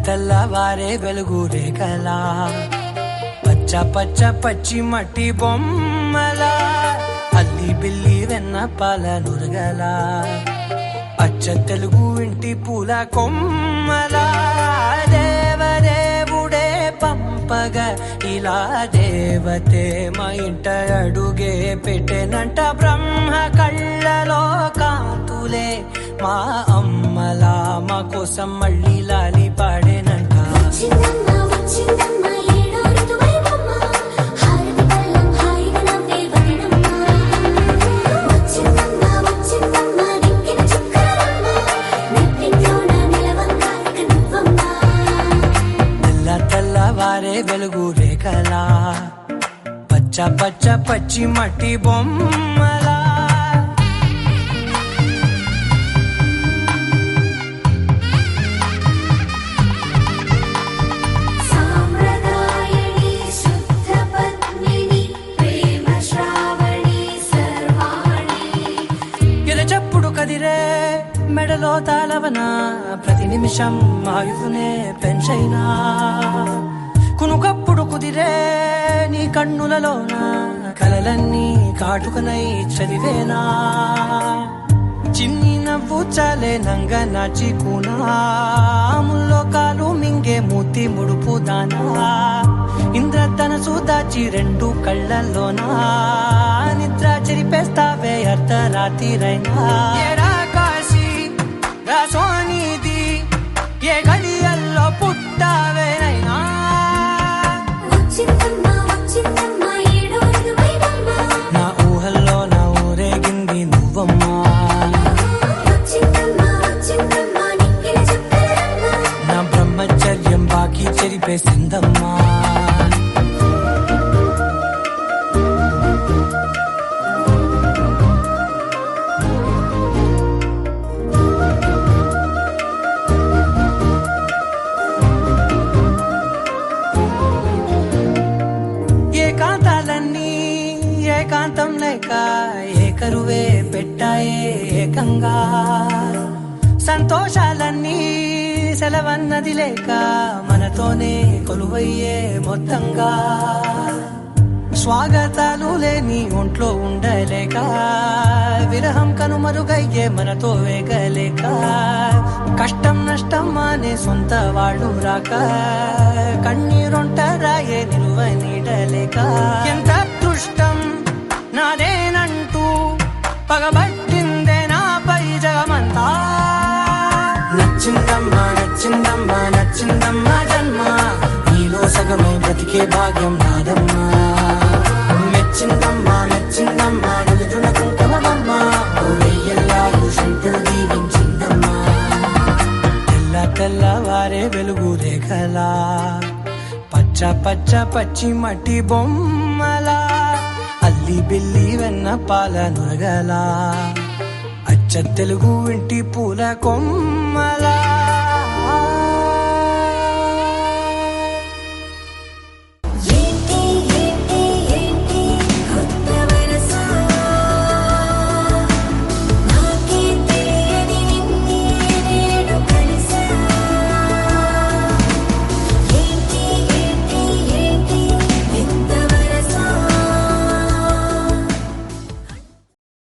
తెల్లవారే వెలుగు రేఖలా పచ్చ పచ్చ పచ్చి మట్టి బొమ్మలా అల్లి బిల్లి వెన్న పాల నురగలా అచ్చ తెలుగు ఇంటి పూల కొమ్మలా దేవదేవుడే పంపగా ఇలా దేవతే మా ఇంట అడుగే పెట్టెనంట బ్రహ్మ కళ్ళలో కాంతులే మా అమ్మలా మా కోసం మళ్ళీ లాలి పాడేనంట. తెల్లవారే వెలుగు రేఖలా పచ్చ పచ్చ పచ్చి మట్టి బొమ్మలా ఎరచప్పుడు కదిరే మెడలో తాళవన ప్రతి నిమిషం ఆయుధునే పెంచైనా కునుకప్పుడు కుదిరే నీ కన్నులలోన కలలన్నీ కాటుకనై చదివేనా చిన్ని నవ్వు చాలే నంగ నాచి కూనాముల్లో కాలు మింగే మూతి ముడుపు దానా ఇంద్రధనసు దాచి రెండు కళ్ళల్లోనా నిద్ర చెరిపేస్తావే అర్ధరాత్రిరైనా కాశీ రాసోనిది ఏ గడియల్లో పుట్టావేనైనా నా ఊహల్లో నా ఊరేగింది నువ్వమ్మా నా బ్రహ్మచర్యం బాకీ చెరిపేసిందమ్మా. ఏకాంతాలన్నీ ఏకాంతం లేక ఏకరువే పెట్టాయే ఏకంగా సంతోషాలన్నీ సెలవన్నది లేక మనతోనే కొలువయ్యే మొత్తంగా స్వాగతాలు లేని ఒంట్లో ఉండలేక విరహం కనుమరుగయ్యే మనతో వేగలేక కష్టం నష్టం అనే సొంత వాళ్ళు రాక కన్నీరొంటరాయే నిలువ నీడలేక ఎంత అదృష్టం నాదేనంటూ పగబట్టిందే నాపై జగమంతా నచ్చిందమ్మా నచ్చిందమ్మా నచ్చిందమ్మా జన్మ నీలో సగమై బ్రతికే భాగ్యం నాదమ్మా మెచ్చిందమ్మా మెచ్చిందమ్మా నిలుచున కుంకుమమ్మా వెయ్యల్లాగు శంకులు దీవించిందమ్మా. తెల్లవారే వెలుగు రేఖలా పచ్చ పచ్చ పచ్చి మట్టి బొమ్మలా అల్లి బిల్లి వెన్న పాల నురగలా అచ్చ తెలుగు ఇంటి పూల కొమ్మలా